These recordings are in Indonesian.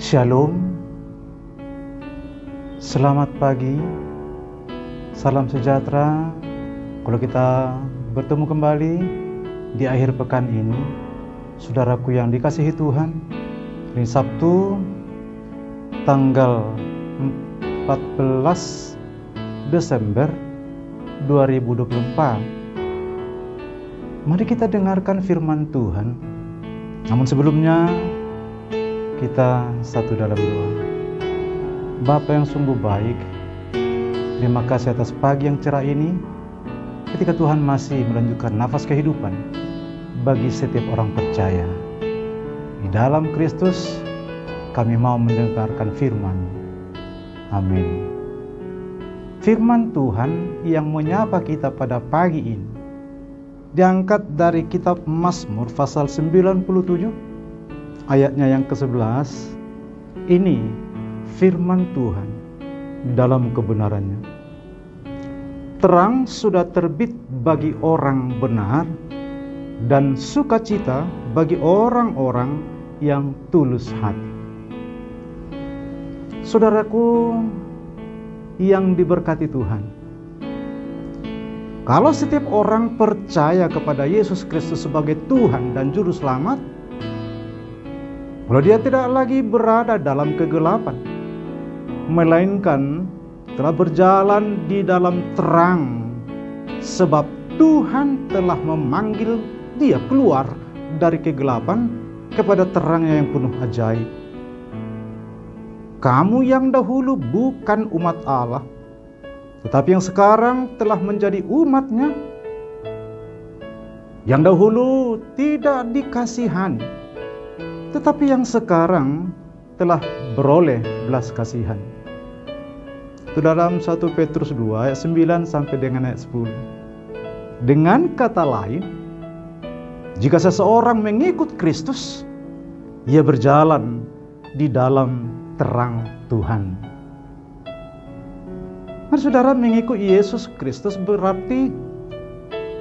Shalom, selamat pagi, salam sejahtera. Kalau kita bertemu kembali di akhir pekan ini, saudaraku yang dikasihi Tuhan, hari Sabtu tanggal 14 Desember 2024. Mari kita dengarkan firman Tuhan. Namun sebelumnya kita satu dalam doa. Bapa yang sungguh baik, terima kasih atas pagi yang cerah ini, ketika Tuhan masih melanjutkan nafas kehidupan bagi setiap orang percaya. Di dalam Kristus kami mau mendengarkan firman. Amin. Firman Tuhan yang menyapa kita pada pagi ini diangkat dari kitab Mazmur pasal 97 ayatnya yang ke-11. Ini firman Tuhan dalam kebenarannya. Terang sudah terbit bagi orang benar dan sukacita bagi orang-orang yang tulus hati. Saudaraku yang diberkati Tuhan, kalau setiap orang percaya kepada Yesus Kristus sebagai Tuhan dan Juru Selamat, kalau dia tidak lagi berada dalam kegelapan, melainkan telah berjalan di dalam terang, sebab Tuhan telah memanggil dia keluar dari kegelapan kepada terangnya yang penuh ajaib. Kamu yang dahulu bukan umat Allah, tetapi yang sekarang telah menjadi umat-Nya, yang dahulu tidak dikasihani, tetapi yang sekarang telah beroleh belas kasihan. Itu dalam 1 Petrus 2 ayat 9 sampai dengan ayat 10. Dengan kata lain, jika seseorang mengikut Kristus, ia berjalan di dalam terang Tuhan. Mari saudara, mengikut Yesus Kristus berarti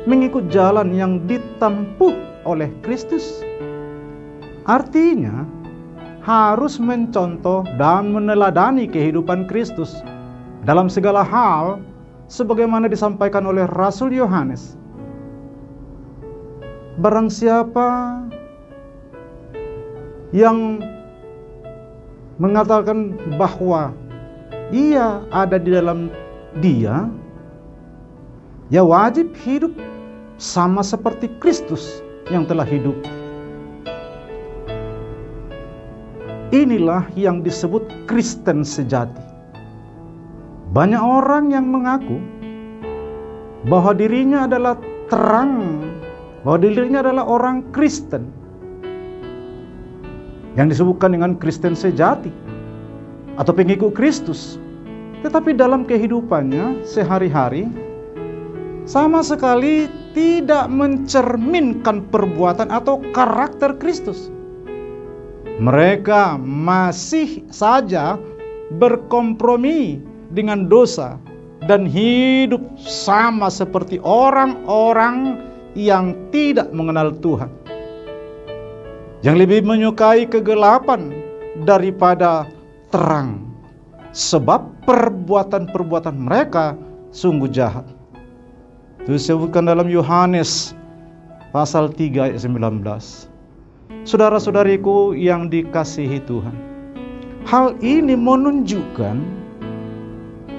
mengikut jalan yang ditempuh oleh Kristus. Artinya harus mencontoh dan meneladani kehidupan Kristus dalam segala hal sebagaimana disampaikan oleh Rasul Yohanes. Barang siapa yang mengatakan bahwa ia ada di dalam Dia, ya wajib hidup sama seperti Kristus yang telah hidup. Inilah yang disebut Kristen sejati. Banyak orang yang mengaku bahwa dirinya adalah terang, bahwa dirinya adalah orang Kristen, yang disebutkan dengan Kristen sejati atau pengikut Kristus, tetapi dalam kehidupannya sehari-hari sama sekali tidak mencerminkan perbuatan atau karakter Kristus. Mereka masih saja berkompromi dengan dosa dan hidup sama seperti orang-orang yang tidak mengenal Tuhan, yang lebih menyukai kegelapan daripada terang, sebab perbuatan-perbuatan mereka sungguh jahat. Itu disebutkan dalam Yohanes pasal 3 ayat 19. Saudara-saudariku yang dikasihi Tuhan, hal ini menunjukkan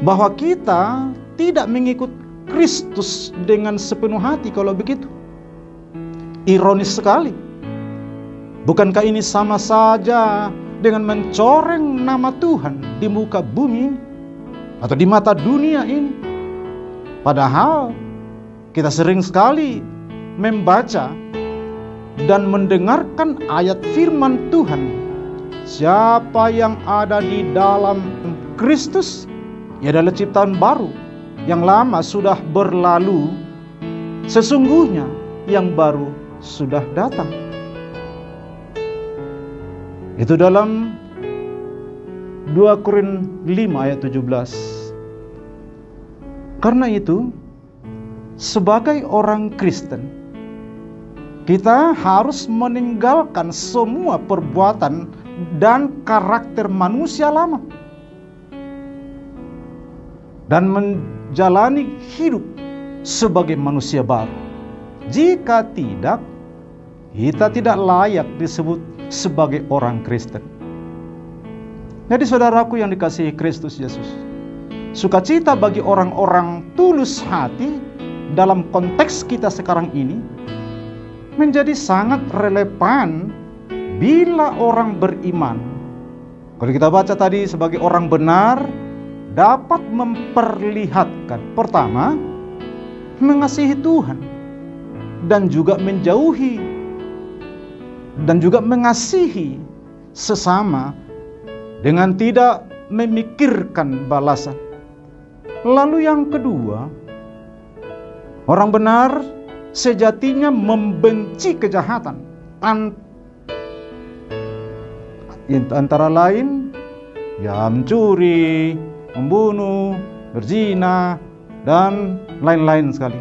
bahwa kita tidak mengikut Kristus dengan sepenuh hati. Kalau begitu, ironis sekali. Bukankah ini sama saja dengan mencoreng nama Tuhan di muka bumi ini atau di mata dunia ini? Padahal kita sering sekali membaca dan mendengarkan ayat firman Tuhan. Siapa yang ada di dalam Kristus, ia adalah ciptaan baru. Yang lama sudah berlalu, sesungguhnya yang baru sudah datang. Itu dalam 2 Korintus 5 ayat 17. Karena itu, sebagai orang Kristen, kita harus meninggalkan semua perbuatan dan karakter manusia lama dan menjalani hidup sebagai manusia baru. Jika tidak, kita tidak layak disebut sebagai orang Kristen. Jadi saudaraku yang dikasihi Kristus Yesus, sukacita bagi orang-orang tulus hati dalam konteks kita sekarang ini menjadi sangat relevan bila orang beriman, kalau kita baca tadi, sebagai orang benar, dapat memperlihatkan pertama, mengasihi Tuhan dan juga menjauhi dan juga mengasihi sesama dengan tidak memikirkan balasan. Lalu yang kedua, orang benar sejatinya membenci kejahatan, antara lain mencuri, membunuh, berzina, dan lain-lain sekali.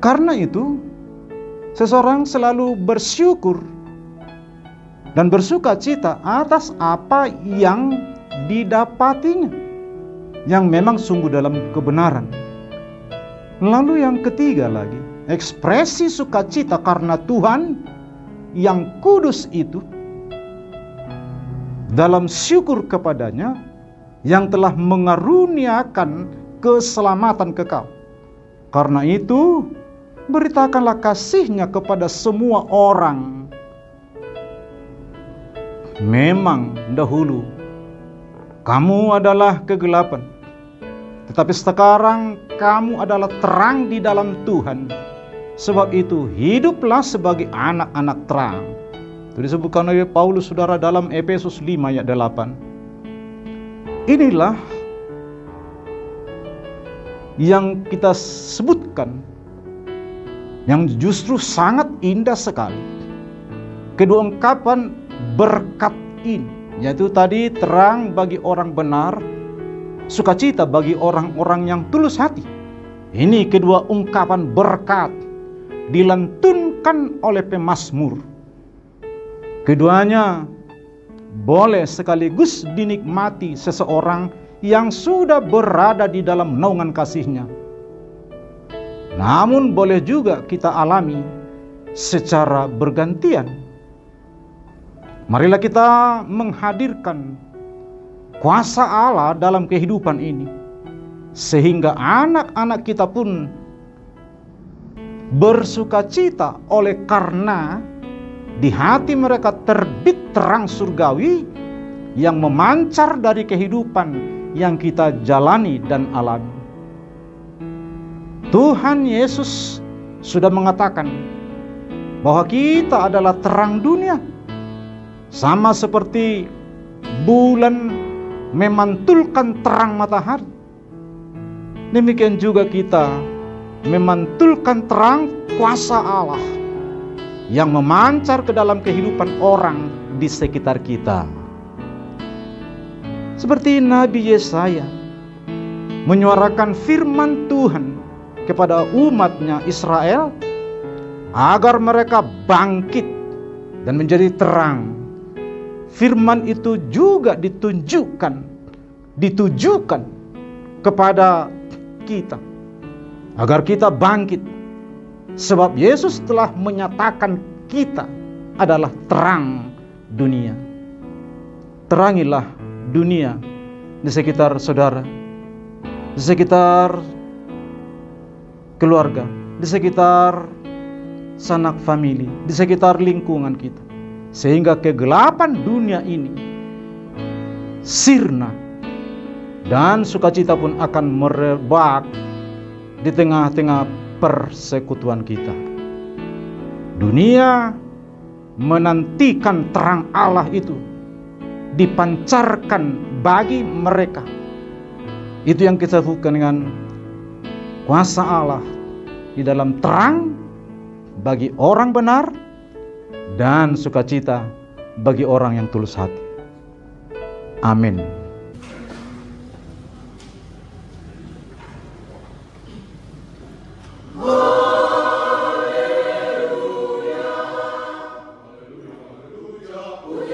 Karena itu, seseorang selalu bersyukur dan bersuka cita atas apa yang didapatinya, yang memang sungguh dalam kebenaran. Lalu yang ketiga lagi, ekspresi sukacita karena Tuhan yang kudus itu, dalam syukur kepadanya yang telah mengaruniakan keselamatan kekal. Karena itu, beritakanlah kasih-Nya kepada semua orang. Memang dahulu kamu adalah kegelapan, tetapi sekarang kamu adalah terang di dalam Tuhan. Sebab itu hiduplah sebagai anak-anak terang. Itu disebutkan oleh Paulus, saudara, dalam Efesus 5 ayat 8. Inilah yang kita sebutkan, yang justru sangat indah sekali. Kedua ungkapan berkat ini, yaitu tadi terang bagi orang benar, sukacita bagi orang-orang yang tulus hati. Ini kedua ungkapan berkat dilantunkan oleh pemazmur. Keduanya boleh sekaligus dinikmati seseorang yang sudah berada di dalam naungan kasih-Nya. Namun boleh juga kita alami secara bergantian. Marilah kita menghadirkan kuasa Allah dalam kehidupan ini, sehingga anak-anak kita pun bersukacita oleh karena di hati mereka terbit terang surgawi yang memancar dari kehidupan yang kita jalani dan alami. Tuhan Yesus sudah mengatakan bahwa kita adalah terang dunia, sama seperti bulan memantulkan terang matahari. Demikian juga kita memantulkan terang kuasa Allah yang memancar ke dalam kehidupan orang di sekitar kita. Seperti Nabi Yesaya menyuarakan firman Tuhan kepada umatnya Israel agar mereka bangkit dan menjadi terang. Firman itu juga ditujukan kepada kita agar kita bangkit, sebab Yesus telah menyatakan kita adalah terang dunia. Terangilah dunia di sekitar saudara, di sekitar keluarga, di sekitar sanak famili, di sekitar lingkungan kita, sehingga kegelapan dunia ini sirna dan sukacita pun akan merebak di tengah-tengah persekutuan kita. Dunia menantikan terang Allah itu dipancarkan bagi mereka. Itu yang kita sebutkan dengan kuasa Allah di dalam terang bagi orang benar dan sukacita bagi orang yang tulus hati. Amin. Haleluya, haleluya, haleluya.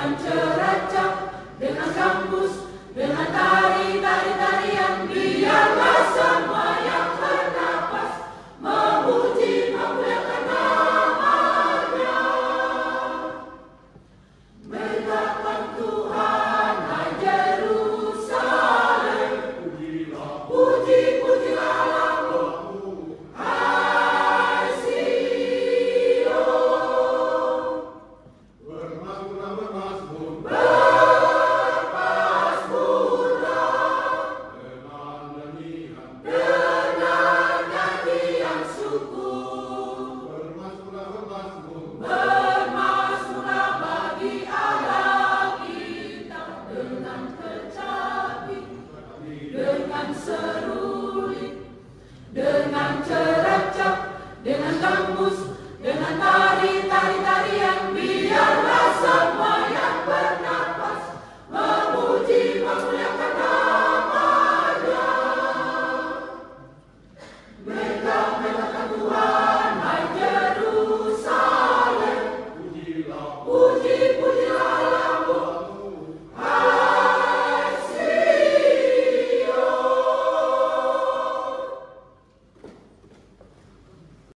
dengan ceracap, dengan kampus, dengan tari-tarian, biarlah semua yang bernapas memuji memuliakan nama-Nya. Megahkan Tuhan, hai Yerusalem, puji-pujilah Allahmu, hai Sion. Bermasmurlah, dengan nyanyian syukur. Bermasmurlah bagi Allah kita dengan kecapi, dengan seruling, dengan ceracap, dengan gambus,